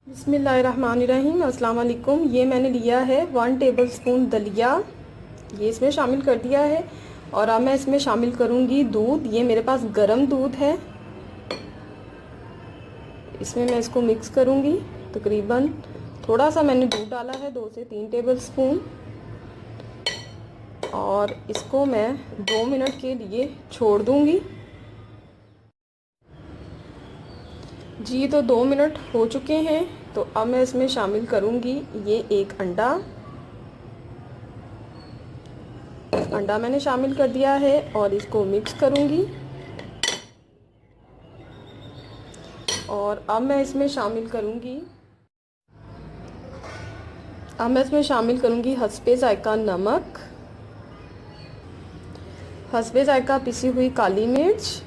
बिस्मिल्लाहिर्रहमानिर्रहीम। अस्सलाम वालेकुम। ये मैंने लिया है 1 टेबलस्पून दलिया, ये इसमें शामिल कर दिया है। और अब मैं इसमें शामिल करूँगी दूध। ये मेरे पास गरम दूध है, इसमें मैं इसको मिक्स करूँगी। तकरीबन थोड़ा सा मैंने दूध डाला है, 2 से 3 टेबलस्पून। और इसको मैं 2 मिनट के लिए छोड़ दूँगी। जी तो 2 मिनट हो चुके हैं, तो अब मैं इसमें शामिल करूँगी ये एक अंडा मैंने शामिल कर दिया है और इसको मिक्स करूँगी। और अब मैं इसमें शामिल करूँगी हस्बे ज़ायका नमक, हस्बे ज़ायका पिसी हुई काली मिर्च,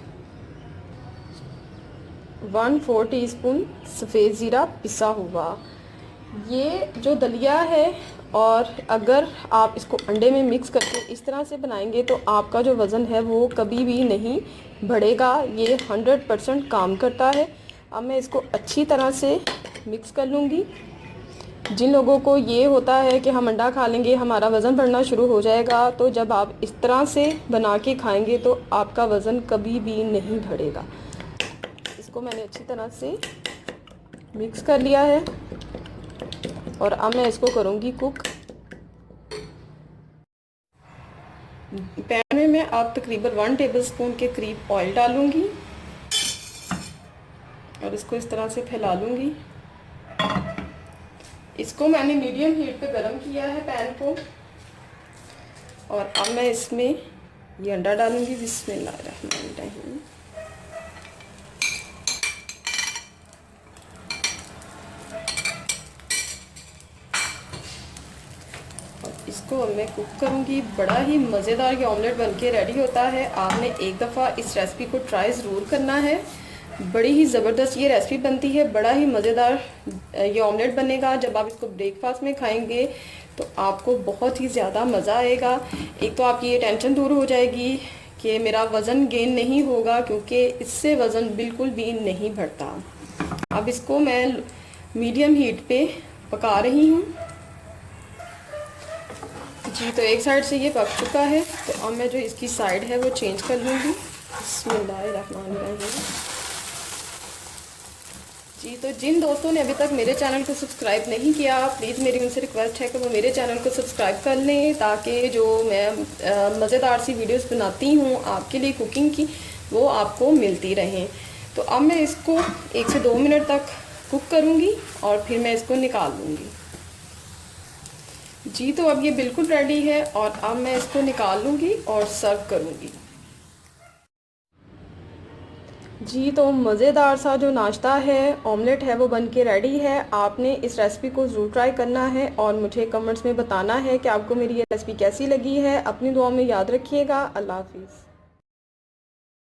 1/4 टीस्पून सफ़ेद ज़ीरा पिसा हुआ। ये जो दलिया है, और अगर आप इसको अंडे में मिक्स करके इस तरह से बनाएंगे तो आपका जो वज़न है वो कभी भी नहीं बढ़ेगा। ये 100% काम करता है। अब मैं इसको अच्छी तरह से मिक्स कर लूँगी। जिन लोगों को ये होता है कि हम अंडा खा लेंगे हमारा वज़न बढ़ना शुरू हो जाएगा, तो जब आप इस तरह से बना के खाएंगे तो आपका वज़न कभी भी नहीं बढ़ेगा। इसको मैंने अच्छी तरह से मिक्स कर लिया है और अब मैं इसको करूँगी कुक। पैन में मैं अब तकरीबन 1 टेबलस्पून के करीब ऑयल डालूँगी और इसको इस तरह से फैला लूँगी। इसको मैंने मीडियम हीट पे गरम किया है पैन को। और अब मैं इसमें ये अंडा डालूँगी। बिस्मिल्लाहिर्रहमानिर्रहीम। इसको अब मैं कुक करूँगी। बड़ा ही मज़ेदार ये ऑमलेट बनके रेडी होता है। आपने एक दफ़ा इस रेसिपी को ट्राई ज़रूर करना है। बड़ी ही ज़बरदस्त ये रेसिपी बनती है, बड़ा ही मज़ेदार ये ऑमलेट बनेगा। जब आप इसको ब्रेकफास्ट में खाएंगे तो आपको बहुत ही ज़्यादा मज़ा आएगा। एक तो आपकी ये टेंशन दूर हो जाएगी कि मेरा वज़न गेन नहीं होगा, क्योंकि इससे वज़न बिल्कुल भी नहीं बढ़ता। अब इसको मैं मीडियम हीट पे पका रही हूँ। जी तो एक साइड से ये पक चुका है, तो अब मैं जो इसकी साइड है वो चेंज कर लूँगी। बिस्मिल्लाहिर्रहमानिर्रहीम। जी तो जिन दोस्तों ने अभी तक मेरे चैनल को सब्सक्राइब नहीं किया, प्लीज़ मेरी उनसे रिक्वेस्ट है कि वो मेरे चैनल को सब्सक्राइब कर लें, ताकि जो मैं मज़ेदार सी वीडियोस बनाती हूँ आपके लिए कुकिंग की, वो आपको मिलती रहें। तो अब मैं इसको 1 से 2 मिनट तक कुक करूँगी और फिर मैं इसको निकाल लूँगी। जी तो अब ये बिल्कुल रेडी है और अब मैं इसको निकाल लूँगी और सर्व करूँगी। जी तो मज़ेदार सा जो नाश्ता है, ऑमलेट है, वो बन के रेडी है। आपने इस रेसिपी को ज़रूर ट्राई करना है और मुझे कमेंट्स में बताना है कि आपको मेरी ये रेसिपी कैसी लगी है। अपनी दुआ में याद रखिएगा। अल्लाह हाफिज़।